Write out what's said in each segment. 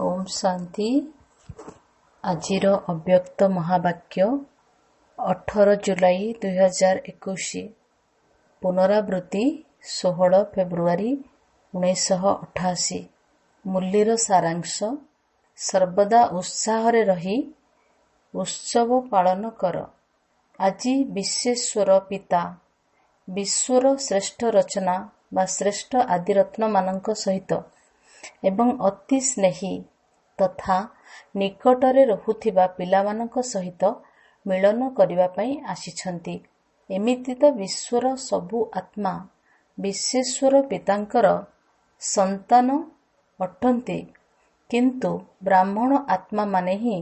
ओम शांति। आजिर अव्यक्त महावाक्य 18 जुलाई 2021। पुनरावृत्ति 16 फेब्रुआरी 1988। मूल्यर सारांश। सर्वदा उत्साह रे रही उत्सव पालन कर। आजि विश्वेश्वर पिता विश्वर श्रेष्ठ रचना बा श्रेष्ठ आदिरत्न मानक सहित एवं अति स्नेही तथा निकटरे रहुथिबा पिलामानक सहित मिलन करिबा पई आसिछंती। एमिति तो विश्वर सबु आत्मा विश्वेश्वर पितांकर संतान अटंती, किंतु ब्राह्मण आत्मा माने ही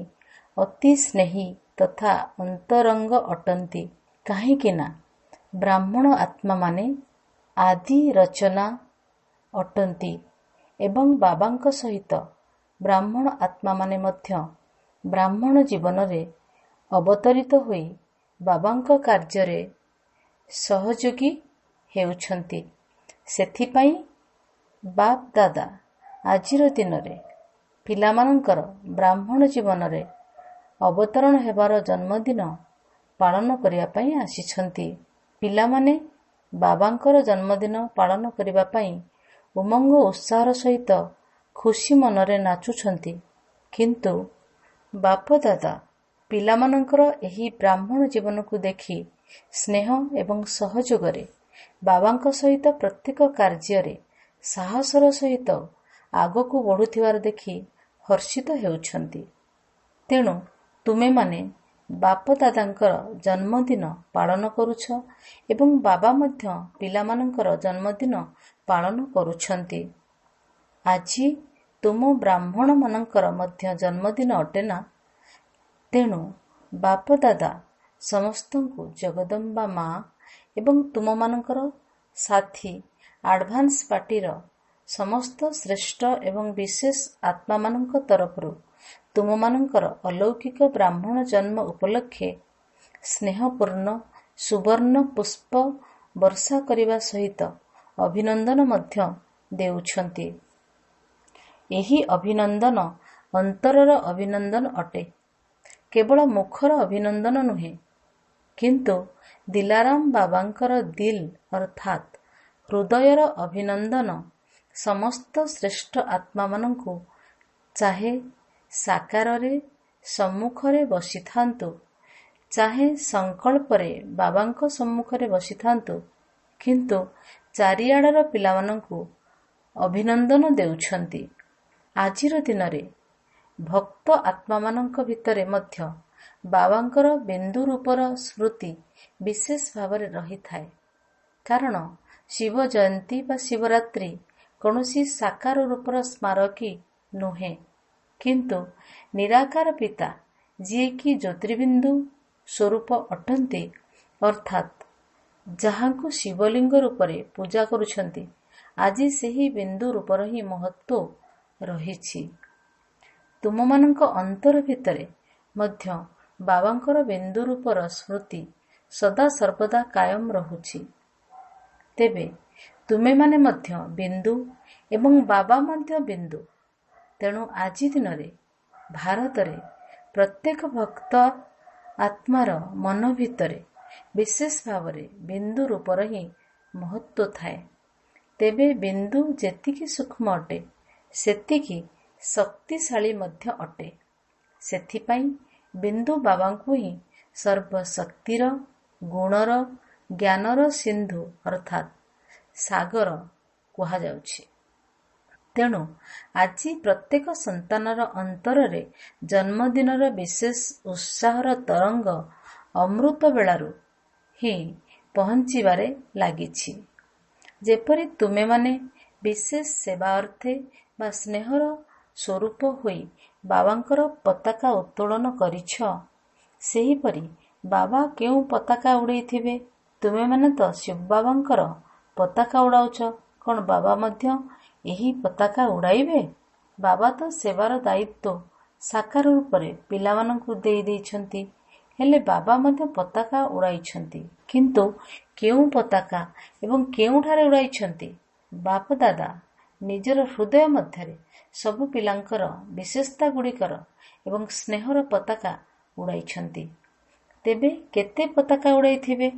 अति स्नेही तथा अंतरंग अटंती। काहेकि ना ब्राह्मण आत्मा माने आदि रचना अटंती एवं बाबांक सहित ब्राह्मण आत्मा माने मध्य ब्राह्मण जीवन रे अवतरित होई बाबांक कार्य सहयोगी हेउछंती। सेथिपाई बाप दादा आजिर दिन रे पिलामानंकर ब्राह्मण जीवन रे अवतरण हेबार जन्मदिन पालन करिया पई आसिछंती। पिलामाने बाबांकर जन्मदिन पालन करिबा पई उमंग उत्साह सहित खुशी मनरे नाचुछंती, किंतु बाप दादा पिलामानंकर एही ब्राह्मण जीवन को देखि स्नेह एवं सहयोगरे बाबांक सहित प्रत्येक कार्य साहसर सहित आगकू बढ़ुथिबार देखि हर्षित हेउछंती। तेणु तुमे माने बाप दादांकर जन्मदिन पालन करुछ एवं बाबा मध्य पिलामानंकर जन्मदिन पालन करुछंती। आजि तुम ब्राह्मण मानंकर मध्य जन्मदिन अटेना। तेणु बाप दादा समस्तंकु जगदम्बा माँ एवं तुम मानंकर साथी एडवांस पार्टीर समस्त श्रेष्ठ एवं विशेष आत्मा मानंक तरफरु तुम मानंकर अलौकिक ब्राह्मण जन्म उपलक्षे स्नेहपूर्ण सुवर्ण पुष्प वर्षा करिबा सहित अभिनंदन मध्य देउछंती। एही अभिनंदन अंतरर अभिनंदन अटे, केवल मुखर अभिनंदन नुहे, किंतु दिलाराम बाबांकर दिल अर्थात हृदयर अभिनंदन समस्त श्रेष्ठ आत्मा मानंकु चाहे साकाररे सम्मुखरे बसिथांतु चाहे संकल्परे बाबांक सम्मुखरे बसिथांतु, किंतु चारिआडर पिलामानंकु अभिनंदन देउछंती। आजिर दिन रे भक्त आत्मा मानंक भितरे मध्य बाबांकर बिंदु रूपर स्मृति विशेष भावरे रही थाए। कारण शिव जयंती बा शिवरात्रि कौनसी साकार रूपर स्मारकी नुहे, किंतु निराकार पिता जी की ज्योतिर्बिंदु स्वरूप अटंती, अर्थात जहांकु शिवलिंग रूपरे पूजा करुछंती। आज सेही बिंदु रूपर ही महत्व रहिछि। तुममानंक अंतर भितरे मध्य बाबांकर बिंदु रूपर स्मृति सदा सर्वदा कायम रहुछि। तेबे तुमे माने मध्य बिंदु एवं बाबा मध्य बिंदु। तेणु आजि दिन रे भारत रे प्रत्येक भक्त आत्मार मन भितरे विशेष भावरे बिंदु रूपर ही महत्व थाए। तेबे बिंदु जेतिकी सूक्ष्म अटे सेतिकी शक्तिशाली मध्य अटे। सेथिपाई बिंदु बाबांकु ही सर्वशक्तिर गुणर ज्ञानर सिंधु अर्थात सागर कुहा जाउछि। तेणु आजि प्रत्येक संतानर अंतରରେ जन्मदिनर विशेष उत्साहर तरंग अमृत बेलारू ही पहुंचिबारे लागिछि। जेपरि तुमे माने विशेष सेवा अर्थे बा स्नेहर स्वरूप होई बाबांकर पताका उत्तोलन करिछ, सेहीपरि बाबा केउ पताका उड़ैथिबे? तुमे माने तो शिव बाबांकर पताका उड़ाउछ, कौन बाबा मध्य एही पताका उड़ाइबे? बाबा तो सेवार दायित्व साकार रूपरे पिलामानंकु देई दैछंती, हेले बाबा मध्य पताका उड़ाइछंती, किंतु केउ पताका एवं केउठारे उड़ाइछंती? बाप दादा ନିଜର ହୃଦୟ ମଧ୍ୟରେ ସବୁ ପିଲାଙ୍କର ବିଶେଷତା ଗୁଡ଼ିକର ଏବଂ ସ୍ନେହର ପତାକା ଉଡ଼ାଇଛନ୍ତି। ତେବେ କେତେ ପତାକା ଉଡ଼ାଇଥିବେ?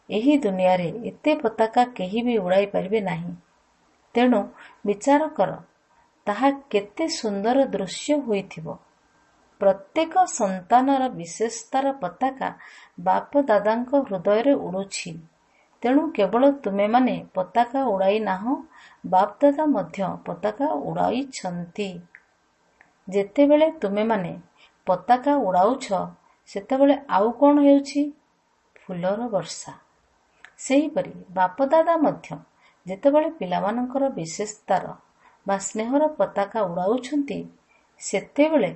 ଏହି ଦୁନିଆରେ ଏତେ ପତାକା କେହି ବି ଉଡ଼ାଇ ପାରିବେ ନାହିଁ। ତେଣୁ ବିଚାର କର, ତାହା କେତେ ସୁନ୍ଦର ଦୃଶ୍ୟ ହୋଇଥିବ। ପ୍ରତ୍ୟେକ ସନ୍ତାନର ବିଶେଷତାର ପତାକା ବାପ ଦାଦାଙ୍କ ହୃଦୟରେ ଉଡ଼ୁଛି। ତେଣୁ କେବଳ ତୁମେମାନେ ପତାକା ଉଡ଼ାଇ ନାହଁ, ବାପ ଦାଦା ମଧ୍ୟ ପତାକା ଉଡ଼ାଇଛନ୍ତି। ଯେତେବେଳେ ତୁମେମାନେ ପତାକା ଉଡ଼ାଉଛ, ସେତେବେଳେ ଆଉ କ'ଣ ହେଉଛି? ଫୁଲର ବର୍ଷା। ସେହିପରି ବାପଦାଦା ମଧ୍ୟ ଯେତେବେଳେ ପିଲାମାନଙ୍କର ବିଶେଷତାର ବା ସ୍ନେହର ପତାକା ଉଡ଼ାଉଛନ୍ତି, ସେତେବେଳେ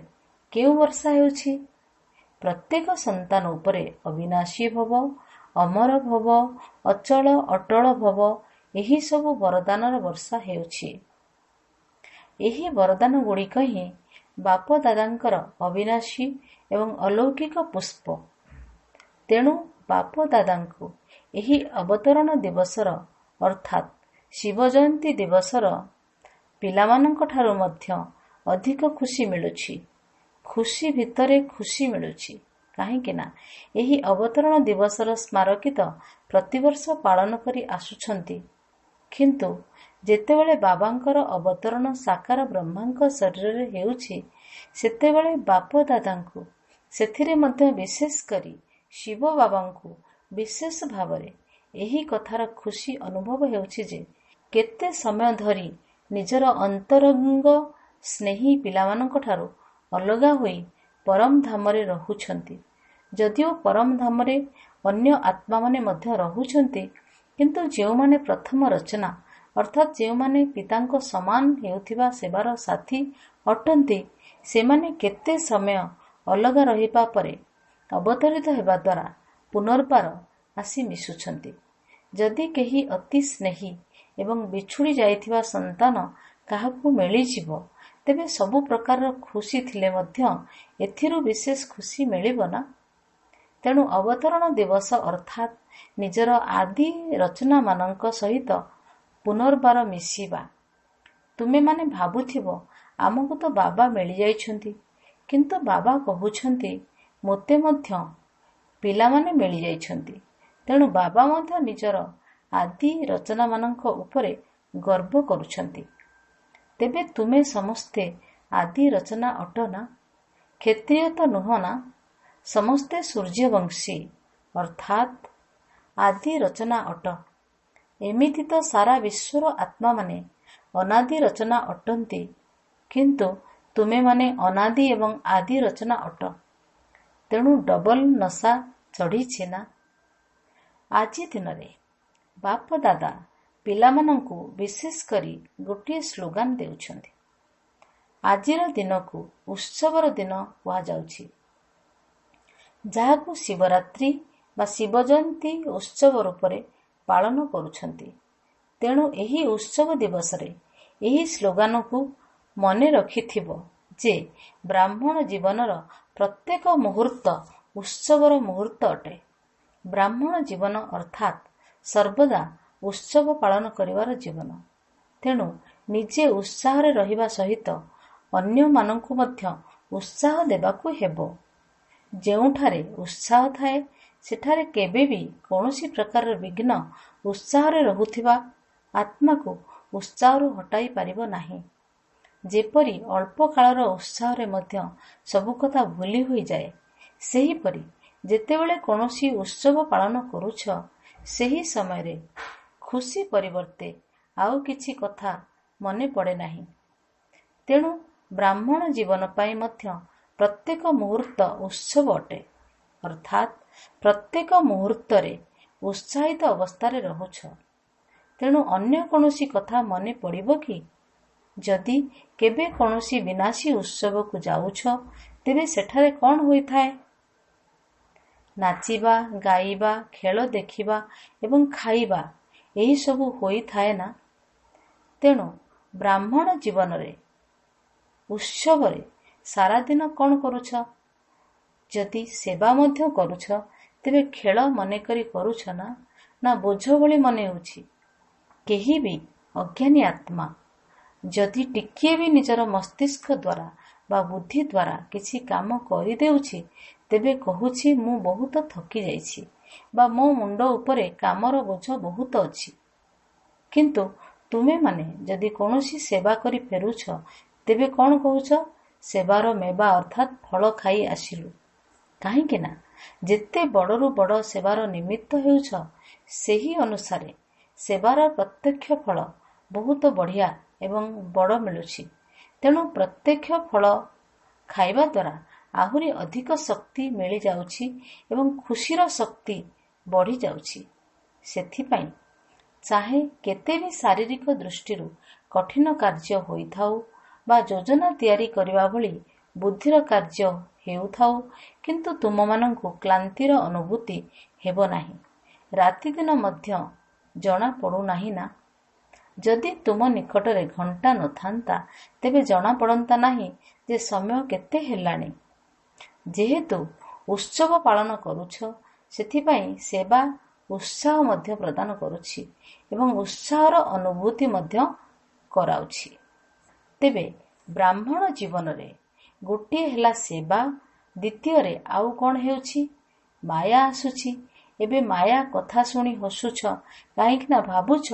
କେଉଁ ବର୍ଷା ହେଉଛି? ପ୍ରତ୍ୟେକ ସନ୍ତାନ ଉପରେ ଅବିନାଶୀ ଭବ, ଅମର ଭବ, ଅଚଳ ଅଟଳ ଭବ, ଏହିସବୁ ବରଦାନର ବର୍ଷା ହେଉଛି। ଏହି ବରଦାନ ଗୁଡ଼ିକ ହିଁ ବାପ ଦାଦାଙ୍କର ଅବିନାଶୀ ଏବଂ ଅଲୌକିକ ପୁଷ୍ପ। ତେଣୁ ବାପ ଦାଦାଙ୍କୁ ଏହି ଅବତରଣ ଦିବସର ଅର୍ଥାତ୍ ଶିବ ଜୟନ୍ତୀ ଦିବସର ପିଲାମାନଙ୍କଠାରୁ ମଧ୍ୟ ଅଧିକ ଖୁସି ମିଳୁଛି। ଖୁସି ଭିତରେ ଖୁସି ମିଳୁଛି। କାହିଁକି ନା ଏହି ଅବତରଣ ଦିବସର ସ୍ମାରକୀ ତ ପ୍ରତିବର୍ଷ ପାଳନ କରି ଆସୁଛନ୍ତି, କିନ୍ତୁ ଯେତେବେଳେ ବାବାଙ୍କର ଅବତରଣ ସାକାର ବ୍ରହ୍ମାଙ୍କ ଶରୀରରେ ହେଉଛି, ସେତେବେଳେ ବାପ ଦାଦାଙ୍କୁ, ସେଥିରେ ମଧ୍ୟ ବିଶେଷ କରି ଶିବ ବାବାଙ୍କୁ ବିଶେଷ ଭାବରେ ଏହି କଥାର ଖୁସି ଅନୁଭବ ହେଉଛି ଯେ କେତେ ସମୟ ଧରି ନିଜର ଅନ୍ତରଙ୍ଗ ସ୍ନେହୀ ପିଲାମାନଙ୍କଠାରୁ ଅଲଗା ହୋଇ ପରମ ଧାମରେ ରହୁଛନ୍ତି। ଯଦିଓ ପରମ ଧାମରେ ଅନ୍ୟ ଆତ୍ମାମାନେ ମଧ୍ୟ ରହୁଛନ୍ତି, କିନ୍ତୁ ଯେଉଁମାନେ ପ୍ରଥମ ରଚନା ଅର୍ଥାତ୍ ଯେଉଁମାନେ ପିତାଙ୍କ ସମାନ ହେଉଥିବା ସେବାର ସାଥୀ ଅଟନ୍ତି, ସେମାନେ କେତେ ସମୟ ଅଲଗା ରହିବା ପରେ ଅବତରିତ ହେବା ଦ୍ୱାରା ପୁନର୍ବାର ଆସି ମିଶୁଛନ୍ତି। ଯଦି କେହି ଅତି ସ୍ନେହୀ ଏବଂ ବିଛୁଡ଼ି ଯାଇଥିବା ସନ୍ତାନ କାହାକୁ ମିଳିଯିବ, ତେବେ ସବୁ ପ୍ରକାରର ଖୁସି ଥିଲେ ମଧ୍ୟ ଏଥିରୁ ବିଶେଷ ଖୁସି ମିଳିବ ନା? ତେଣୁ ଅବତରଣ ଦିବସ ଅର୍ଥାତ୍ ନିଜର ଆଦି ରଚନାମାନଙ୍କ ସହିତ ପୁନର୍ବାର ମିଶିବା। ତୁମେମାନେ ଭାବୁଥିବ, ଆମକୁ ତ ବାବା ମିଳିଯାଇଛନ୍ତି, କିନ୍ତୁ ବାବା କହୁଛନ୍ତି, ମୋତେ ମଧ୍ୟ ପିଲାମାନେ ମିଳିଯାଇଛନ୍ତି। ତେଣୁ ବାବା ମଧ୍ୟ ନିଜର ଆଦି ରଚନାମାନଙ୍କ ଉପରେ ଗର୍ବ କରୁଛନ୍ତି। ତେବେ ତୁମେ ସମସ୍ତେ ଆଦି ରଚନା ଅଟ ନା? କ୍ଷତ୍ରିୟ ତ ନୁହଁ ନା? ସମସ୍ତେ ସୂର୍ଯ୍ୟବଂଶୀ ଅର୍ଥାତ୍ ଆଦି ରଚନା ଅଟ। ଏମିତି ତ ସାରା ବିଶ୍ୱର ଆତ୍ମାମାନେ ଅନାଦି ରଚନା ଅଟନ୍ତି, କିନ୍ତୁ ତୁମେମାନେ ଅନାଦି ଏବଂ ଆଦି ରଚନା ଅଟ। ତେଣୁ ଡବଲ ନଶା ଚଢ଼ିଛି ନା? ଆଜି ଦିନରେ ବାପ ଦାଦା ପିଲାମାନଙ୍କୁ ବିଶେଷ କରି ଗୋଟିଏ ସ୍ଲୋଗାନ ଦେଉଛନ୍ତି। ଆଜିର ଦିନକୁ ଉତ୍ସବର ଦିନ କୁହାଯାଉଛି, ଯାହାକୁ ଶିବରାତ୍ରି ବା ଶିବ ଜୟନ୍ତୀ ଉତ୍ସବ ରୂପରେ ପାଳନ କରୁଛନ୍ତି। ତେଣୁ ଏହି ଉତ୍ସବ ଦିବସରେ ଏହି ସ୍ଲୋଗାନକୁ ମନେ ରଖିଥିବ ଯେ ବ୍ରାହ୍ମଣ ଜୀବନର ପ୍ରତ୍ୟେକ ମୁହୂର୍ତ୍ତ ଉତ୍ସବର ମୁହୂର୍ତ୍ତ ଅଟେ। ବ୍ରାହ୍ମଣ ଜୀବନ ଅର୍ଥାତ୍ ସର୍ବଦା ଉତ୍ସବ ପାଳନ କରିବାର ଜୀବନ। ତେଣୁ ନିଜେ ଉତ୍ସାହରେ ରହିବା ସହିତ ଅନ୍ୟମାନଙ୍କୁ ମଧ୍ୟ ଉତ୍ସାହ ଦେବାକୁ ହେବ। ଯେଉଁଠାରେ ଉତ୍ସାହ ଥାଏ, ସେଠାରେ କେବେ ବି କୌଣସି ପ୍ରକାରର ବିଘ୍ନ ଉତ୍ସାହରେ ରହୁଥିବା ଆତ୍ମାକୁ ଉତ୍ସାହରୁ ହଟାଇ ପାରିବ ନାହିଁ। ଯେପରି ଅଳ୍ପ କାଳର ଉତ୍ସାହରେ ମଧ୍ୟ ସବୁ କଥା ଭୁଲି ହୋଇଯାଏ, ସେହିପରି ଯେତେବେଳେ କୌଣସି ଉତ୍ସବ ପାଳନ କରୁଛ, ସେହି ସମୟରେ ଖୁସି ପରିବର୍ତ୍ତେ ଆଉ କିଛି କଥା ମନେ ପଡ଼େ ନାହିଁ। ତେଣୁ ବ୍ରାହ୍ମଣ ଜୀବନ ପାଇଁ ମଧ୍ୟ ପ୍ରତ୍ୟେକ ମୁହୂର୍ତ୍ତ ଉତ୍ସବ ଅଟେ, ଅର୍ଥାତ୍ ପ୍ରତ୍ୟେକ ମୁହୂର୍ତ୍ତରେ ଉତ୍ସାହିତ ଅବସ୍ଥାରେ ରହୁଛ। ତେଣୁ ଅନ୍ୟ କୌଣସି କଥା ମନେ ପଡ଼ିବ କି? ଯଦି କେବେ କୌଣସି ବିନାଶୀ ଉତ୍ସବକୁ ଯାଉଛ, ତେବେ ସେଠାରେ କ'ଣ ହୋଇଥାଏ? ନାଚିବା, ଗାଇବା, ଖେଳ ଦେଖିବା ଏବଂ ଖାଇବା, ଏହିସବୁ ହୋଇଥାଏ ନା? ତେଣୁ ବ୍ରାହ୍ମଣ ଜୀବନରେ ଉତ୍ସବରେ ସାରାଦିନ କ'ଣ କରୁଛ? ଯଦି ସେବା ମଧ୍ୟ କରୁଛ, ତେବେ ଖେଳ ମନେକରି କରୁଛ ନା ବୋଝ ଭଳି ମନେ ହେଉଛି? କେହି ବି ଅଜ୍ଞାନୀ ଆତ୍ମା ଯଦି ଟିକିଏ ବି ନିଜର ମସ୍ତିଷ୍କ ଦ୍ୱାରା ବା ବୁଦ୍ଧି ଦ୍ୱାରା କିଛି କାମ କରିଦେଉଛି, ତେବେ କହୁଛି ମୁଁ ବହୁତ ଥକି ଯାଇଛି ବା ମୋ ମୁଣ୍ଡ ଉପରେ କାମର ବୋଝ ବହୁତ ଅଛି। କିନ୍ତୁ ତୁମେମାନେ ଯଦି କୌଣସି ସେବା କରି ଫେରୁଛ, ତେବେ କ'ଣ କହୁଛ? ସେବାର ମେବା ଅର୍ଥାତ୍ ଫଳ ଖାଇ ଆସିଲୁ। କାହିଁକି ନା ଯେତେ ବଡ଼ରୁ ବଡ଼ ସେବାର ନିମିତ୍ତ ହେଉଛ, ସେହି ଅନୁସାରେ ସେବାର ପ୍ରତ୍ୟକ୍ଷ ଫଳ ବହୁତ ବଢ଼ିଆ ଏବଂ ବଡ଼ ମିଳୁଛି। ତେଣୁ ପ୍ରତ୍ୟକ୍ଷ ଫଳ ଖାଇବା ଦ୍ୱାରା ଆହୁରି ଅଧିକ ଶକ୍ତି ମିଳିଯାଉଛି ଏବଂ ଖୁସିର ଶକ୍ତି ବଢ଼ିଯାଉଛି। ସେଥିପାଇଁ ଚାହେଁ କେତେ ବି ଶାରୀରିକ ଦୃଷ୍ଟିରୁ କଠିନ କାର୍ଯ୍ୟ ହୋଇଥାଉ ବା ଯୋଜନା ତିଆରି କରିବା ଭଳି ବୁଦ୍ଧିର କାର୍ଯ୍ୟ ହେଉଥାଉ, କିନ୍ତୁ ତୁମମାନଙ୍କୁ କ୍ଳାନ୍ତିର ଅନୁଭୂତି ହେବ ନାହିଁ। ରାତିଦିନ ମଧ୍ୟ ଜଣା ପଡ଼ୁନାହିଁ ନା? ଯଦି ତୁମ ନିକଟରେ ଘଣ୍ଟା ନଥାନ୍ତା, ତେବେ ଜଣାପଡ଼ନ୍ତା ନାହିଁ ଯେ ସମୟ କେତେ ହେଲାଣି। ଯେହେତୁ ଉତ୍ସବ ପାଳନ କରୁଛ, ସେଥିପାଇଁ ସେବା ଉତ୍ସାହ ମଧ୍ୟ ପ୍ରଦାନ କରୁଛି ଏବଂ ଉତ୍ସାହର ଅନୁଭୂତି ମଧ୍ୟ କରାଉଛି। ତେବେ ବ୍ରାହ୍ମଣ ଜୀବନରେ ଗୋଟିଏ ହେଲା ସେବା, ଦ୍ୱିତୀୟରେ ଆଉ କ'ଣ ହେଉଛି? ମାୟା ଆସୁଛି। ଏବେ ମାୟା କଥା ଶୁଣି ହସୁଛ, କାହିଁକି ନା ଭାବୁଛ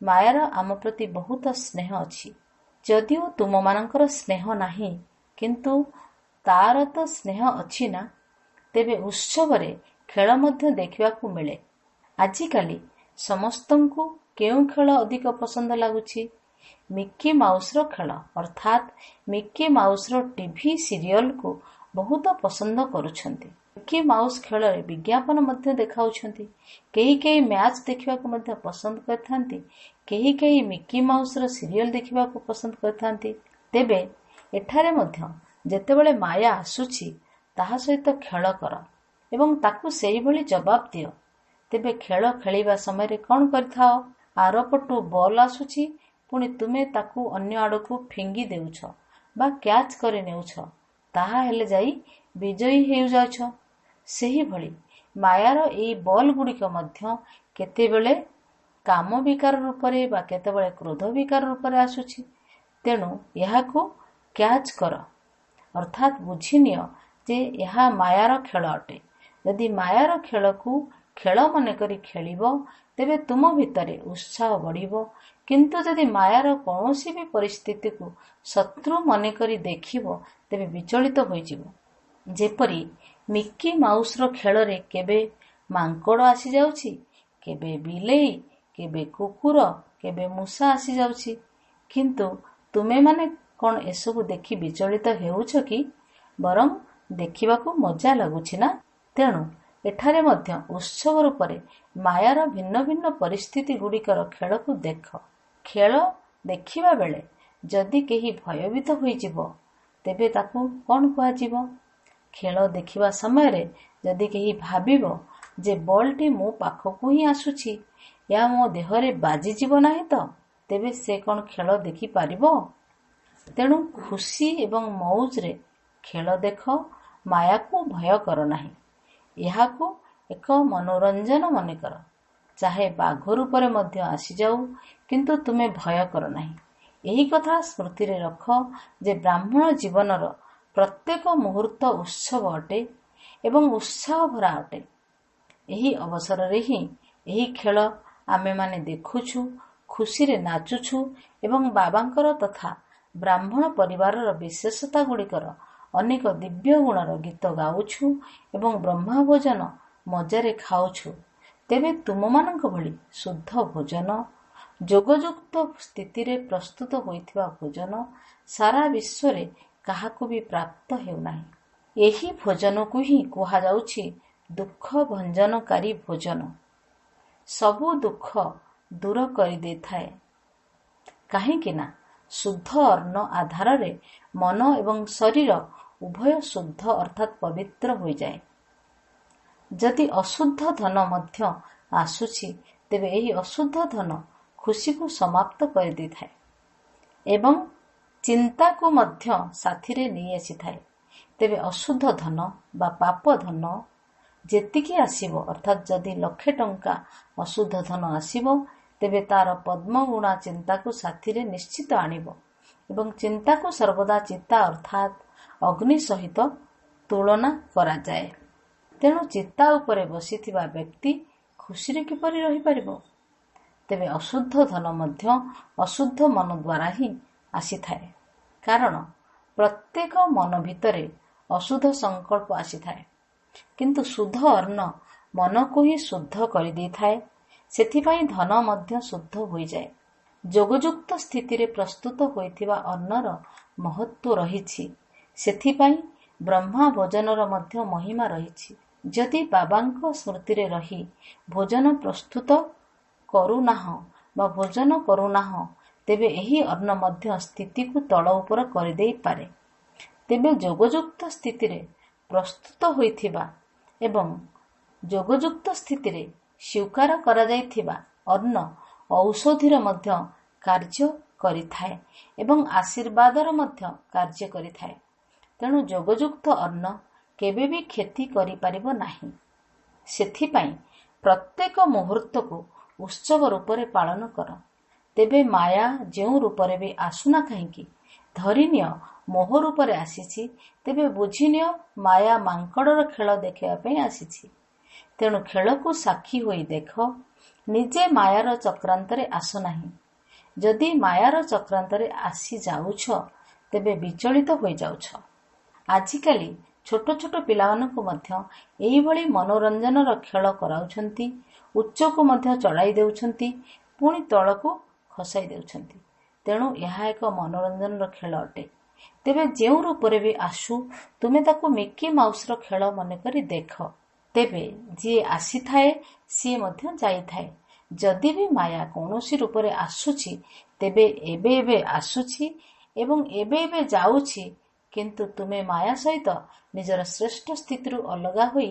ମାୟାର ଆମ ପ୍ରତି ବହୁତ ସ୍ନେହ ଅଛି। ଯଦିଓ ତୁମମାନଙ୍କର ସ୍ନେହ ନାହିଁ, କିନ୍ତୁ ତାର ତ ସ୍ନେହ ଅଛି ନା? ତେବେ ଉତ୍ସବରେ ଖେଳ ମଧ୍ୟ ଦେଖିବାକୁ ମିଳେ। ଆଜିକାଲି ସମସ୍ତଙ୍କୁ କେଉଁ ଖେଳ ଅଧିକ ପସନ୍ଦ ଲାଗୁଛି? ମିକି ମାଉସର ଖେଳ ଅର୍ଥାତ୍ ମିକି ମାଉସର ଟିଭି ସିରିଏଲକୁ ବହୁତ ପସନ୍ଦ କରୁଛନ୍ତି। ମିକି ମାଉସ ଖେଳରେ ବିଜ୍ଞାପନ ମଧ୍ୟ ଦେଖାଉଛନ୍ତି। କେହି କେହି ମ୍ୟାଚ୍ ଦେଖିବାକୁ ମଧ୍ୟ ପସନ୍ଦ କରିଥାନ୍ତି। କେହି କେହି ମିକି ମାଉସର ସିରିଏଲ ଦେଖିବାକୁ ପସନ୍ଦ କରିଥାନ୍ତି। ତେବେ ଏଠାରେ ମଧ୍ୟ ଯେତେବେଳେ ମାୟା ଆସୁଛି, ତାହା ସହିତ ଖେଳ କର ଏବଂ ତାକୁ ସେହିଭଳି ଜବାବ ଦିଅ। ତେବେ ଖେଳ ଖେଳିବା ସମୟରେ କ'ଣ କରିଥାଅ? ଆରପଟୁ ବଲ୍ ଆସୁଛି, ପୁଣି ତୁମେ ତାକୁ ଅନ୍ୟ ଆଡ଼କୁ ଫିଙ୍ଗି ଦେଉଛ ବା କ୍ୟାଚ୍ କରି ନେଉଛ, ତାହା ହେଲେ ଯାଇ ବିଜୟୀ ହେଉଯାଉଛ। ସେହିଭଳି ମାୟାର ଏହି ବଲ୍ ଗୁଡ଼ିକ ମଧ୍ୟ କେତେବେଳେ କାମ ବିକାର ରୂପରେ ବା କେତେବେଳେ କ୍ରୋଧ ବିକାର ରୂପରେ ଆସୁଛି। ତେଣୁ ଏହାକୁ କ୍ୟାଚ୍ କର ଅର୍ଥାତ୍ ବୁଝିନିଅ ଯେ ଏହା ମାୟାର ଖେଳ ଅଟେ। ଯଦି ମାୟାର ଖେଳକୁ ଖେଳ ମନେକରି ଖେଳିବ, ତେବେ ତୁମ ଭିତରେ ଉତ୍ସାହ ବଢ଼ିବ। କିନ୍ତୁ ଯଦି ମାୟାର କୌଣସି ବି ପରିସ୍ଥିତିକୁ ଶତ୍ରୁ ମନେକରି ଦେଖିବ, ତେବେ ବିଚଳିତ ହୋଇଯିବ। ଯେପରି ମିକି ମାଉସର ଖେଳରେ କେବେ ମାଙ୍କଡ଼ ଆସିଯାଉଛି, କେବେ ବିଲେଇ, କେବେ କୁକୁର, କେବେ ମୂଷା ଆସିଯାଉଛି। କିନ୍ତୁ ତୁମେମାନେ କ'ଣ ଏସବୁ ଦେଖି ବିଚଳିତ ହେଉଛ କି? ବରଂ ଦେଖିବାକୁ ମଜା ଲାଗୁଛି ନା? ତେଣୁ ଏଠାରେ ମଧ୍ୟ ଉତ୍ସବ ରୂପରେ ମାୟାର ଭିନ୍ନ ଭିନ୍ନ ପରିସ୍ଥିତି ଗୁଡ଼ିକର ଖେଳକୁ ଦେଖ। ଖେଳ ଦେଖିବା ବେଳେ ଯଦି କେହି ଭୟଭୀତ ହୋଇଯିବ, ତେବେ ତାକୁ କ'ଣ କୁହାଯିବ? ଖେଳ ଦେଖିବା ସମୟରେ ଯଦି କେହି ଭାବିବ ଯେ ବଲ୍ଟି ମୋ ପାଖକୁ ହିଁ ଆସୁଛି, ଏହା ମୋ ଦେହରେ ବାଜିଯିବ ନାହିଁ ତ, ତେବେ ସେ କ'ଣ ଖେଳ ଦେଖିପାରିବ? ତେଣୁ ଖୁସି ଏବଂ ମଉଜରେ ଖେଳ ଦେଖ, ମାୟାକୁ ଭୟ କର ନାହିଁ। ଏହାକୁ ଏକ ମନୋରଞ୍ଜନ ମନେକର। ଚାହେ ବାଘ ରୂପରେ ମଧ୍ୟ ଆସିଯାଉ, କିନ୍ତୁ ତୁମେ ଭୟ କର ନାହିଁ। ଏହି କଥା ସ୍ମୃତିରେ ରଖ ଯେ ବ୍ରାହ୍ମଣ ଜୀବନର ପ୍ରତ୍ୟେକ ମୁହୂର୍ତ୍ତ ଉତ୍ସବ ଅଟେ ଏବଂ ଉତ୍ସାହ ଭରା ଅଟେ। ଏହି ଅବସରରେ ହିଁ ଏହି ଖେଳ ଆମେମାନେ ଦେଖୁଛୁ, ଖୁସିରେ ନାଚୁଛୁ ଏବଂ ବାବାଙ୍କର ତଥା ବ୍ରାହ୍ମଣ ପରିବାରର ବିଶେଷତା ଗୁଡ଼ିକର ଅନେକ ଦିବ୍ୟ ଗୁଣର ଗୀତ ଗାଉଛୁ ଏବଂ ବ୍ରହ୍ମାଭୋଜନ ମଜାରେ ଖାଉଛୁ। ତେବେ ତୁମମାନଙ୍କ ଭଳି ଶୁଦ୍ଧ ଭୋଜନ, ଯୋଗଯୁକ୍ତ ସ୍ଥିତିରେ ପ୍ରସ୍ତୁତ ହୋଇଥିବା ଭୋଜନ ସାରା ବିଶ୍ୱରେ କାହାକୁ ବି ପ୍ରାପ୍ତ ହେଉନାହିଁ। ଏହି ଭୋଜନକୁ ହିଁ କୁହାଯାଉଛି ଦୁଃଖ ଭଞ୍ଜନକାରୀ ଭୋଜନ। ସବୁ ଦୁଃଖ ଦୂର କରିଦେଇଥାଏ। କାହିଁକି ନା ଶୁଦ୍ଧ ଅନ୍ନ ଆଧାରରେ ମନ ଏବଂ ଶରୀର ଉଭୟ ଶୁଦ୍ଧ ଅର୍ଥାତ୍ ପବିତ୍ର ହୋଇଯାଏ। ଯଦି ଅଶୁଦ୍ଧ ଧନ ମଧ୍ୟ ଆସୁଛି, ତେବେ ଏହି ଅଶୁଦ୍ଧ ଧନ ଖୁସିକୁ ସମାପ୍ତ କରିଦେଇଥାଏ ଏବଂ ଚିନ୍ତାକୁ ମଧ୍ୟ ସାଥିରେ ନେଇ ଆସିଥାଏ। ତେବେ ଅଶୁଦ୍ଧ ଧନ ବା ପାପ ଧନ ଯେତିକି ଆସିବ, ଅର୍ଥାତ୍ ଯଦି 1,00,000 ଟଙ୍କା ଅଶୁଦ୍ଧ ଧନ ଆସିବ, ତେବେ ତାର ପଦ୍ମଗୁଣା ଚିନ୍ତାକୁ ସାଥିରେ ନିଶ୍ଚିତ ଆଣିବ। ଏବଂ ଚିନ୍ତାକୁ ସର୍ବଦା ଚିତା ଅର୍ଥାତ୍ ଅଗ୍ନି ସହିତ ତୁଳନା କରାଯାଏ। ତେଣୁ ଚିତା ଉପରେ ବସିଥିବା ବ୍ୟକ୍ତି ଖୁସିରେ କିପରି ରହିପାରିବ? ତେବେ ଅଶୁଦ୍ଧ ଧନ ମଧ୍ୟ ଅଶୁଦ୍ଧ ମନ ଦ୍ୱାରା ହିଁ ଆସିଥାଏ। କାରଣ ପ୍ରତ୍ୟେକ ମନ ଭିତରେ ଅଶୁଦ୍ଧ ସଂକଳ୍ପ ଆସିଥାଏ। କିନ୍ତୁ ଶୁଦ୍ଧ ଅନ୍ନ ମନକୁ ହିଁ ଶୁଦ୍ଧ କରିଦେଇଥାଏ। ସେଥିପାଇଁ ଧନ ମଧ୍ୟ ଶୁଦ୍ଧ ହୋଇଯାଏ। ଯୋଗଯୁକ୍ତ ସ୍ଥିତିରେ ପ୍ରସ୍ତୁତ ହୋଇଥିବା ଅନ୍ନର ମହତ୍ତ୍ୱ ରହିଛି। ସେଥିପାଇଁ ବ୍ରହ୍ମା ଭୋଜନର ମଧ୍ୟ ମହିମା ରହିଛି। ଯଦି ବାବାଙ୍କ ସ୍ମୃତିରେ ରହି ଭୋଜନ ପ୍ରସ୍ତୁତ କରୁନାହଁ ବା ଭୋଜନ କରୁନାହଁ, ତେବେ ଏହି ଅନ୍ନ ମଧ୍ୟ ସ୍ଥିତିକୁ ତଳ ଉପର କରିଦେଇପାରେ। ତେବେ ଯୋଗଯୁକ୍ତ ସ୍ଥିତିରେ ପ୍ରସ୍ତୁତ ହୋଇଥିବା ଏବଂ ଯୋଗଯୁକ୍ତ ସ୍ଥିତିରେ ସ୍ୱୀକାର କରାଯାଇଥିବା ଅନ୍ନ ଔଷଧିର ମଧ୍ୟ କାର୍ଯ୍ୟ କରିଥାଏ ଏବଂ ଆଶୀର୍ବାଦର ମଧ୍ୟ କାର୍ଯ୍ୟ କରିଥାଏ। ତେଣୁ ଯୋଗଯୁକ୍ତ ଅନ୍ନ କେବେ ବି କ୍ଷତି କରିପାରିବ ନାହିଁ। ସେଥିପାଇଁ ପ୍ରତ୍ୟେକ ମୁହୂର୍ତ୍ତକୁ ଉତ୍ସବ ରୂପରେ ପାଳନ କର। ତେବେ ମାୟା ଯେଉଁ ରୂପରେ ବି ଆସୁନା କାହିଁକି, ଧରିନିଅ ମୋହ ରୂପରେ ଆସିଛି, ତେବେ ବୁଝିନିଅ ମାୟା ମାଙ୍କଡ଼ର ଖେଳ ଦେଖିବା ପାଇଁ ଆସିଛି। ତେଣୁ ଖେଳକୁ ସାକ୍ଷୀ ହୋଇ ଦେଖ, ନିଜେ ମାୟାର ଚକ୍ରାନ୍ତରେ ଆସ ନାହିଁ। ଯଦି ମାୟାର ଚକ୍ରାନ୍ତରେ ଆସିଯାଉଛ, ତେବେ ବିଚଳିତ ହୋଇଯାଉଛ। ଆଜିକାଲି ଛୋଟ ଛୋଟ ପିଲାମାନଙ୍କୁ ମଧ୍ୟ ଏହିଭଳି ମନୋରଞ୍ଜନର ଖେଳ କରାଉଛନ୍ତି। ଉଚ୍ଚକୁ ମଧ୍ୟ ଚଢ଼ାଇ ଦେଉଛନ୍ତି, ପୁଣି ତଳକୁ ଖସାଇ ଦେଉଛନ୍ତି। ତେଣୁ ଏହା ଏକ ମନୋରଞ୍ଜନର ଖେଳ ଅଟେ। ତେବେ ଯେଉଁ ରୂପରେ ବି ଆସୁ, ତୁମେ ତାକୁ ମିକି ମାଉସର ଖେଳ ମନେକରି ଦେଖ। ତେବେ ଯିଏ ଆସିଥାଏ ସିଏ ମଧ୍ୟ ଯାଇଥାଏ। ଯଦି ବି ମାୟା କୌଣସି ରୂପରେ ଆସୁଛି, ତେବେ ଏବେ ଏବେ ଆସୁଛି ଏବଂ ଏବେ ଏବେ ଯାଉଛି। କିନ୍ତୁ ତୁମେ ମାୟା ସହିତ ନିଜର ଶ୍ରେଷ୍ଠ ସ୍ଥିତିରୁ ଅଲଗା ହୋଇ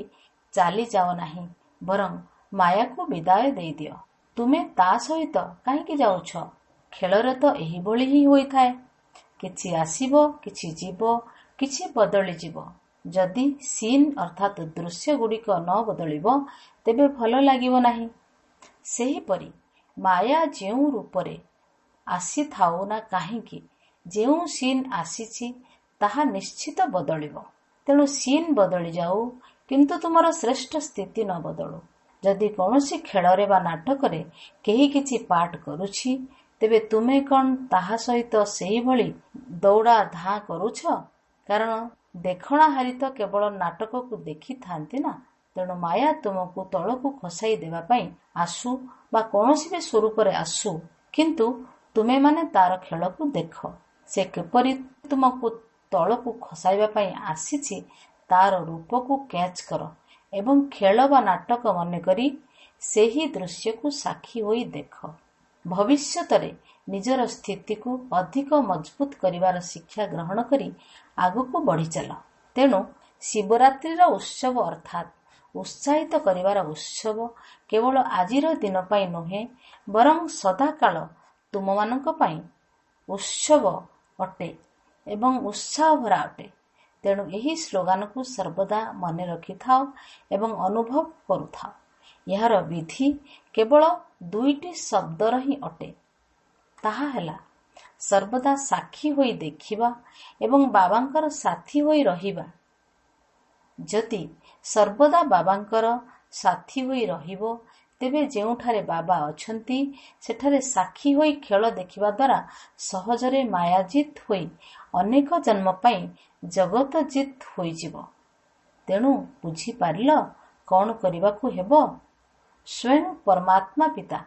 ଚାଲିଯାଅ ନାହିଁ, ବରଂ ମାୟାକୁ ବିଦାୟ ଦେଇଦିଅ। ତୁମେ ତା ସହିତ କାହିଁକି ଯାଉଛ? ଖେଳରେ ତ ଏହିଭଳି ହିଁ ହୋଇଥାଏ। କିଛି ଆସିବ, କିଛି ଯିବ, କିଛି ବଦଳିଯିବ। ଯଦି ସିନ୍ ଅର୍ଥାତ୍ ଦୃଶ୍ୟ ଗୁଡ଼ିକ ନ ବଦଳିବ, ତେବେ ଭଲ ଲାଗିବ ନାହିଁ। ସେହିପରି ମାୟା ଯେଉଁ ରୂପରେ ଆସିଥାଉ ନା କାହିଁକି, ଯେଉଁ ସିନ୍ ଆସିଛି ତାହା ନିଶ୍ଚିତ ବଦଳିବ। ତେଣୁ ସିନ୍ ବଦଳିଯାଉ, କିନ୍ତୁ ତୁମର ଶ୍ରେଷ୍ଠ ସ୍ଥିତି ନ ବଦଳୁ। ଯଦି କୌଣସି ଖେଳରେ ବା ନାଟକରେ କେହି କିଛି ପାଠ କରୁଛି, ତେବେ ତୁମେ କ'ଣ ତାହା ସହିତ ସେହିଭଳି ଦୌଡ଼ା ଧାଁ କରୁଛ? କାରଣ ଦେଖଣାହାରୀ ତ କେବଳ ନାଟକକୁ ଦେଖିଥାନ୍ତି ନା। ତେଣୁ ମାୟା ତୁମକୁ ତଳକୁ ଖସାଇ ଦେବା ପାଇଁ ଆସୁ ବା କୌଣସି ବି ସ୍ୱରୂପରେ ଆସୁ, କିନ୍ତୁ ତୁମେମାନେ ତାର ଖେଳକୁ ଦେଖ। ସେ କିପରି ତୁମକୁ ତଳକୁ ଖସାଇବା ପାଇଁ ଆସିଛି ତାର ରୂପକୁ କ୍ୟାଚ୍ କର ଏବଂ ଖେଳ ବା ନାଟକ ମନେକରି ସେହି ଦୃଶ୍ୟକୁ ସାକ୍ଷୀ ହୋଇ ଦେଖ। ଭବିଷ୍ୟତରେ ନିଜର ସ୍ଥିତିକୁ ଅଧିକ ମଜବୁତ କରିବାର ଶିକ୍ଷା ଗ୍ରହଣ କରି ଆଗକୁ ବଢ଼ିଚାଲ। ତେଣୁ ଶିବରାତ୍ରିର ଉତ୍ସବ ଅର୍ଥାତ୍ ଉତ୍ସାହିତ କରିବାର ଉତ୍ସବ କେବଳ ଆଜିର ଦିନ ପାଇଁ ନୁହେଁ, ବରଂ ସଦାକାଳ ତୁମମାନଙ୍କ ପାଇଁ ଉତ୍ସବ ଅଟେ ଏବଂ ଉତ୍ସାହ ଭରା ଅଟେ। ତେଣୁ ଏହି ସ୍ଲୋଗାନକୁ ସର୍ବଦା ମନେ ରଖିଥାଅ ଏବଂ ଅନୁଭବ କରୁଥାଅ। ଏହାର ବିଧି କେବଳ ଦୁଇଟି ଶବ୍ଦର ହିଁ ଅଟେ। ତାହା ହେଲା ସର୍ବଦା ସାକ୍ଷୀ ହୋଇ ଦେଖିବା ଏବଂ ବାବାଙ୍କର ସାଥୀ ହୋଇ ରହିବା। ଯଦି ସର୍ବଦା ବାବାଙ୍କର ସାଥୀ ହୋଇ ରହିବ, ତେବେ ଯେଉଁଠାରେ ବାବା ଅଛନ୍ତି ସେଠାରେ ସାକ୍ଷୀ ହୋଇ ଖେଳ ଦେଖିବା ଦ୍ୱାରା ସହଜରେ ମାୟାଜିତ ହୋଇ ଅନେକ ଜନ୍ମ ପାଇଁ ଜଗତ ଜିତ ହୋଇଯିବ। ତେଣୁ ବୁଝିପାରିଲ କ'ଣ କରିବାକୁ ହେବ? ସ୍ୱୟଂ ପରମାତ୍ମା ପିତା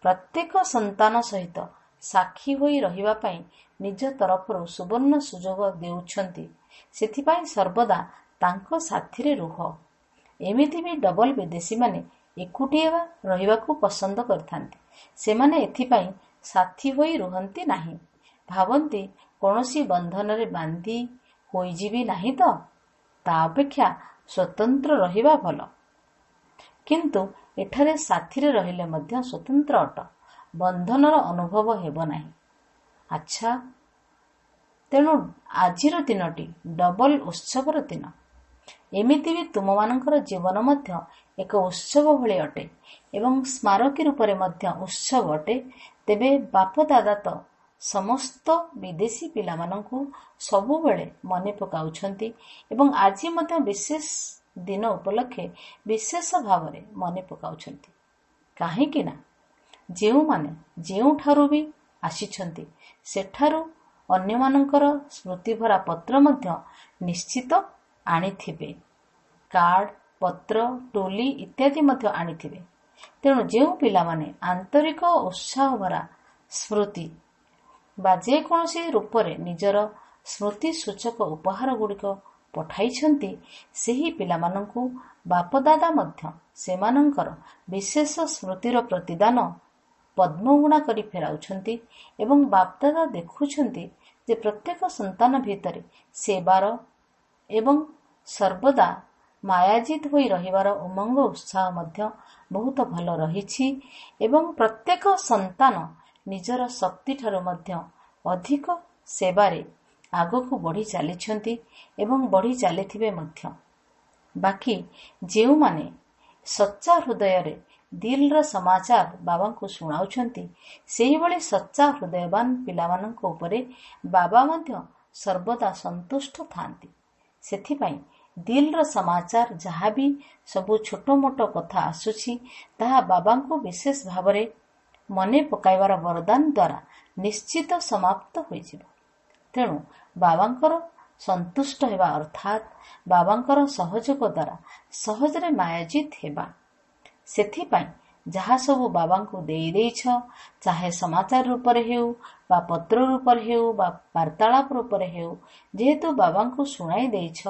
ପ୍ରତ୍ୟେକ ସନ୍ତାନ ସହିତ ସାକ୍ଷୀ ହୋଇ ରହିବା ପାଇଁ ନିଜ ତରଫରୁ ସୁବର୍ଣ୍ଣ ସୁଯୋଗ ଦେଉଛନ୍ତି। ସେଥିପାଇଁ ସର୍ବଦା ତାଙ୍କ ସାଥିରେ ରୁହ। ଏମିତି ବି ଡବଲ ବିଦେଶୀମାନେ ଏକୁଟିଆ ରହିବାକୁ ପସନ୍ଦ କରିଥାନ୍ତି। ସେମାନେ ଏଥିପାଇଁ ସାଥୀ ହୋଇ ରୁହନ୍ତି ନାହିଁ। ଭାବନ୍ତି କୌଣସି ବନ୍ଧନରେ ବାନ୍ଧି ହୋଇଯିବି ନାହିଁ ତ, ତା ଅପେକ୍ଷା ସ୍ୱତନ୍ତ୍ର ରହିବା ଭଲ। କିନ୍ତୁ ଏଠାରେ ସାଥିରେ ରହିଲେ ମଧ୍ୟ ସ୍ୱତନ୍ତ୍ର ଅଟ, ବନ୍ଧନର ଅନୁଭବ ହେବ ନାହିଁ। ଆଚ୍ଛା, ତେଣୁ ଆଜିର ଦିନଟି ଡବଲ ଉତ୍ସବର ଦିନ। ଏମିତି ବି ତୁମମାନଙ୍କର ଜୀବନ ମଧ୍ୟ ଏକ ଉତ୍ସବ ଭଳି ଅଟେ ଏବଂ ସ୍ମାରକୀ ରୂପରେ ମଧ୍ୟ ଉତ୍ସବ ଅଟେ। ତେବେ ବାପ ଦାଦା ତ ସମସ୍ତ ବିଦେଶୀ ପିଲାମାନଙ୍କୁ ସବୁବେଳେ ମନେ ପକାଉଛନ୍ତି ଏବଂ ଆଜି ମଧ୍ୟ ବିଶେଷ ଦିନ ଉପଲକ୍ଷେ ବିଶେଷ ଭାବରେ ମନେ ପକାଉଛନ୍ତି। କାହିଁକି ନା ଯେଉଁମାନେ ଯେଉଁଠାରୁ ବି ଆସିଛନ୍ତି ସେଠାରୁ ଅନ୍ୟମାନଙ୍କର ସ୍ମୃତିଭରା ପତ୍ର ମଧ୍ୟ ନିଶ୍ଚିତ ଆଣିଥିବେ। କାର୍ଡ, ପତ୍ର, ଟୋଲି ଇତ୍ୟାଦି ମଧ୍ୟ ଆଣିଥିବେ। ତେଣୁ ଯେଉଁ ପିଲାମାନେ ଆନ୍ତରିକ ଉତ୍ସାହ ଭରା ସ୍ମୃତି ବା ଯେକୌଣସି ରୂପରେ ନିଜର ସ୍ମୃତି ସୂଚକ ଉପହାର ଗୁଡ଼ିକ ପଠାଇଛନ୍ତି, ସେହି ପିଲାମାନଙ୍କୁ ବାପଦାଦା ମଧ୍ୟ ସେମାନଙ୍କର ବିଶେଷ ସ୍ମୃତିର ପ୍ରତିଦାନ ପଦ୍ମଗୁଣା କରି ଫେରାଉଛନ୍ତି ଏବଂ ବାପଦାଦା ଦେଖୁଛନ୍ତି ଯେ ପ୍ରତ୍ୟେକ ସନ୍ତାନ ଭିତରେ ସେବାର ଏବଂ ସର୍ବଦା ମାୟାଜିତ ହୋଇ ରହିବାର ଉମଙ୍ଗ ଉତ୍ସାହ ମଧ୍ୟ ବହୁତ ଭଲ ରହିଛି ଏବଂ ପ୍ରତ୍ୟେକ ସନ୍ତାନ ନିଜର ଶକ୍ତିଠାରୁ ମଧ୍ୟ ଅଧିକ ସେବାରେ ଆଗକୁ ବଢ଼ି ଚାଲିଛନ୍ତି ଏବଂ ବଢ଼ି ଚାଲିଥିବେ ମଧ୍ୟ। ବାକି ଯେଉଁମାନେ ସଚ୍ଚା ହୃଦୟରେ ଦିଲର ସମାଚାର ବାବାଙ୍କୁ ଶୁଣାଉଛନ୍ତି, ସେହିଭଳି ସଚ୍ଚା ହୃଦୟବାନ ପିଲାମାନଙ୍କ ଉପରେ ବାବା ମଧ୍ୟ ସର୍ବଦା ସନ୍ତୁଷ୍ଟ ଥାନ୍ତି। ସେଥିପାଇଁ ଦିଲର ସମାଚାର ଯାହା ବି ସବୁ ଛୋଟ ମୋଟ କଥା ଆସୁଛି, ତାହା ବାବାଙ୍କୁ ବିଶେଷ ଭାବରେ ମନେ ପକାଇବାର ବରଦାନ ଦ୍ୱାରା ନିଶ୍ଚିତ ସମାପ୍ତ ହୋଇଯିବ। ତେଣୁ ବାବାଙ୍କର ସନ୍ତୁଷ୍ଟ ହେବା ଅର୍ଥାତ୍ ବାବାଙ୍କର ସହଯୋଗ ଦ୍ୱାରା ସହଜରେ ମାୟାଜିତ ହେବା। ସେଥିପାଇଁ ଯାହା ସବୁ ବାବାଙ୍କୁ ଦେଇଛ, ଚାହେ ସମାଚାର ରୂପରେ ହେଉ ବା ପତ୍ର ରୂପରେ ହେଉ ବା ବାର୍ତ୍ତାଳାପ ରୂପରେ ହେଉ, ଯେହେତୁ ବାବାଙ୍କୁ ଶୁଣାଇ ଦେଇଛ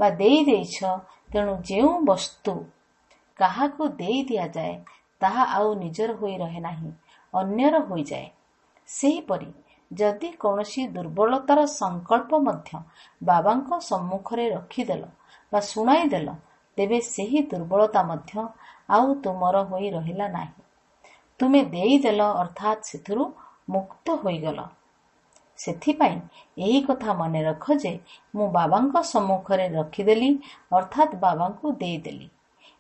ବା ଦେଇଛ, ତେଣୁ ଯେଉଁ ବସ୍ତୁ କାହାକୁ ଦେଇ ଦିଆଯାଏ ତାହା ଆଉ ନିଜର ହୋଇ ରହେ ନାହିଁ, ଅନ୍ୟର ହୋଇଯାଏ। ସେହିପରି ଯଦି କୌଣସି ଦୁର୍ବଳତାର ସଂକଳ୍ପ ମଧ୍ୟ ବାବାଙ୍କ ସମ୍ମୁଖରେ ରଖିଦେଲ ବା ଶୁଣାଇଦେଲ, ତେବେ ସେହି ଦୁର୍ବଳତା ମଧ୍ୟ ଆଉ ତୁମର ହୋଇ ରହିଲା ନାହିଁ। ତୁମେ ଦେଇଦେଲ ଅର୍ଥାତ୍ ସେଥିରୁ ମୁକ୍ତ ହୋଇଗଲ। ସେଥିପାଇଁ ଏହି କଥା ମନେ ରଖ ଯେ ମୁଁ ବାବାଙ୍କ ସମ୍ମୁଖରେ ରଖିଦେଲି ଅର୍ଥାତ୍ ବାବାଙ୍କୁ ଦେଇଦେଲି।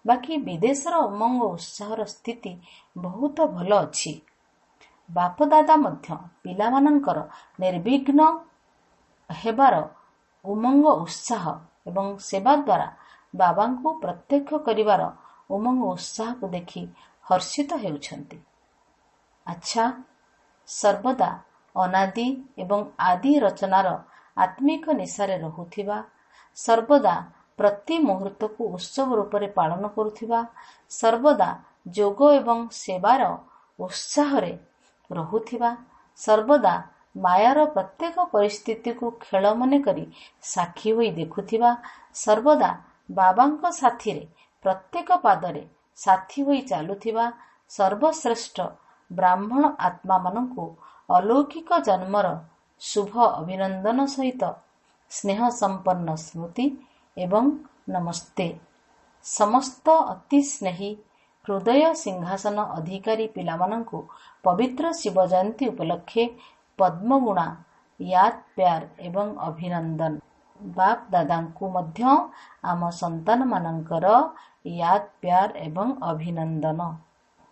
ବାକି ବିଦେଶର ଉମଙ୍ଗ ଉତ୍ସାହର ସ୍ଥିତି ବହୁତ ଭଲ ଅଛି। ବାପଦାଦା ମଧ୍ୟ ପିଲାମାନଙ୍କର ନିର୍ବିଘ୍ନ ହେବାର ଉମଙ୍ଗ ଉତ୍ସାହ ଏବଂ ସେବା ଦ୍ୱାରା ବାବାଙ୍କୁ ପ୍ରତ୍ୟକ୍ଷ କରିବାର ଉମଙ୍ଗ ଉତ୍ସାହକୁ ଦେଖି ହର୍ଷିତ ହେଉଛନ୍ତି। ଆଚ୍ଛା, ସର୍ବଦା ଅନାଦି ଏବଂ ଆଦି ରଚନାର ଆତ୍ମିକ ନିଶାରେ ରହୁଥିବା, ସର୍ବଦା ପ୍ରତି ମୁହୂର୍ତ୍ତକୁ ଉତ୍ସବ ରୂପରେ ପାଳନ କରୁଥିବା, ସର୍ବଦା ଯୋଗ ଏବଂ ସେବାର ଉତ୍ସାହରେ ରହୁଥିବା, ସର୍ବଦା ମାୟାର ପ୍ରତ୍ୟେକ ପରିସ୍ଥିତିକୁ ଖେଳ ମନେକରି ସାକ୍ଷୀ ହୋଇ ଦେଖୁଥିବା, ସର୍ବଦା ବାବାଙ୍କ ସାଥିରେ ପ୍ରତ୍ୟେକ ପାଦରେ ସାଥୀ ହୋଇ ଚାଲୁଥିବା ସର୍ବଶ୍ରେଷ୍ଠ ବ୍ରାହ୍ମଣ ଆତ୍ମାମାନଙ୍କୁ ଅଲୌକିକ ଜନ୍ମର ଶୁଭ ଅଭିନନ୍ଦନ ସହିତ ସ୍ନେହ ସମ୍ପନ୍ନ ସ୍ମୃତି ଏବଂ ନମସ୍ତେ। ସମସ୍ତ ଅତି ସ୍ନେହୀ ହୃଦୟ ସିଂହାସନ ଅଧିକାରୀ ପିଲାମାନଙ୍କୁ ପବିତ୍ର ଶିବ ଜୟନ୍ତୀ ଉପଲକ୍ଷେ ପଦ୍ମଗୁଣା ୟାଦ୍ ପ୍ୟାର ଏବଂ ଅଭିନନ୍ଦନ। ବାପ ଦାଦାଙ୍କୁ ମଧ୍ୟ ଆମ ସନ୍ତାନମାନଙ୍କର ୟାଦ୍ ପ୍ୟାର ଏବଂ ଅଭିନନ୍ଦନ।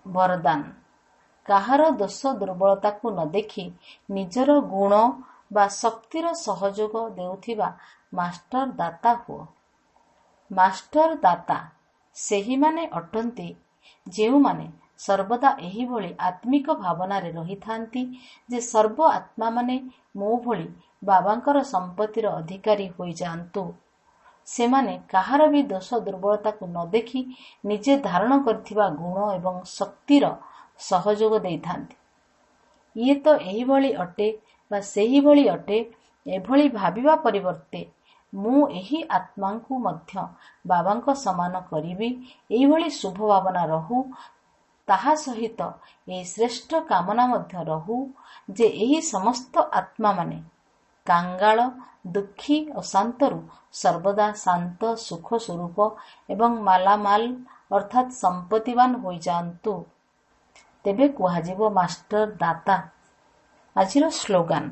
ବରଦାନ: କାହାର ଦୋଷ ଦୁର୍ବଳତାକୁ ନ ଦେଖି ନିଜର ଗୁଣ ବା ଶକ୍ତିର ସହଯୋଗ ଦେଉଥିବା ମାଷ୍ଟର ଦାତା ହୁଅ। ମାଷ୍ଟର ଦାତା ସେହିମାନେ ଅଟନ୍ତି ଯେଉଁମାନେ ସର୍ବଦା ଏହିଭଳି ଆତ୍ମିକ ଭାବନାରେ ରହିଥାନ୍ତି ଯେ ସର୍ବ ଆତ୍ମାମାନେ ମୋ ଭଳି ବାବାଙ୍କର ସମ୍ପତ୍ତିର ଅଧିକାରୀ ହୋଇଯାଆନ୍ତୁ। ସେମାନେ କାହାର ବି ଦୋଷ ଦୁର୍ବଳତାକୁ ନ ଦେଖି ନିଜେ ଧାରଣ କରିଥିବା ଗୁଣ ଏବଂ ଶକ୍ତିର ସହଯୋଗ ଦେଇଥାନ୍ତି। ଇଏ ତ ଏହିଭଳି ଅଟେ ବା ସେହିଭଳି ଅଟେ, ଏଭଳି ଭାବିବା ପରିବର୍ତ୍ତେ ମୁଁ ଏହି ଆତ୍ମାଙ୍କୁ ମଧ୍ୟ ବାବାଙ୍କ ସମାନ କରିବି, ଏହିଭଳି ଶୁଭ ଭାବନା ରହୁ। ତାହା ସହିତ ଏହି ଶ୍ରେଷ୍ଠ କାମନା ମଧ୍ୟ ରହୁ ଯେ ଏହି ସମସ୍ତ ଆତ୍ମାମାନେ କାଙ୍ଗାଳ, ଦୁଃଖୀ, ଅଶାନ୍ତରୁ ସର୍ବଦା ଶାନ୍ତ, ସୁଖ ସ୍ୱରୂପ ଏବଂ ମାଲାମାଲ ଅର୍ଥାତ୍ ସମ୍ପତ୍ତିବାନ ହୋଇଯାଆନ୍ତୁ। ତେବେ କୁହାଯିବ ମାଷ୍ଟର ଦାତା। ଆଜିର ସ୍ଲୋଗାନ: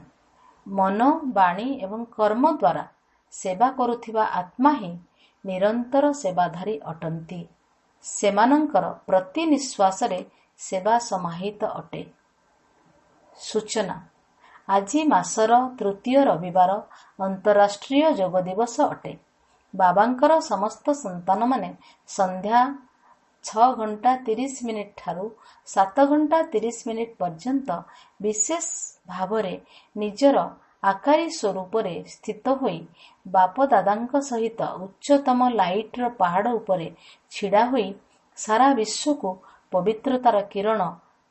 ମନ, ବାଣୀ ଏବଂ କର୍ମ ଦ୍ୱାରା ସେବା କରୁଥିବା ଆତ୍ମା ହିଁ ନିରନ୍ତର ସେବାଧାରୀ ଅଟନ୍ତି। ସେମାନଙ୍କର ପ୍ରତି ନିଶ୍ୱାସରେ ସେବା ସମାହିତ ଅଟେ। ସୂଚନା: ଆଜି ମାସର ତୃତୀୟ ରବିବାର ଅନ୍ତରାଷ୍ଟ୍ରୀୟ ଯୋଗ ଦିବସ ଅଟେ। ବାବାଙ୍କର ସମସ୍ତ ସନ୍ତାନମାନେ ସନ୍ଧ୍ୟା 6:30 ଠାରୁ 7:30 ପର୍ଯ୍ୟନ୍ତ ବିଶେଷ ଭାବରେ ନିଜର ଆକାରୀ ସ୍ୱରୂପରେ ସ୍ଥିତ ହୋଇ ବାପଦାଦାଙ୍କ ସହିତ ଉଚ୍ଚତମ ଲାଇଟର ପାହାଡ଼ ଉପରେ ଛିଡ଼ା ହୋଇ ସାରା ବିଶ୍ୱକୁ ପବିତ୍ରତାର କିରଣ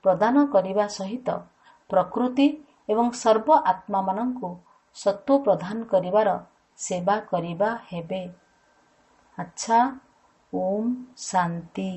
ପ୍ରଦାନ କରିବା ସହିତ ପ୍ରକୃତି ଏବଂ ସର୍ବ ଆତ୍ମାମାନଙ୍କୁ ସତ୍ତ୍ୱ ପ୍ରଦାନ କରିବାର ସେବା କରିବା ହେବେ। ଆଚ୍ଛା, ଓମ୍ ଶାନ୍ତି।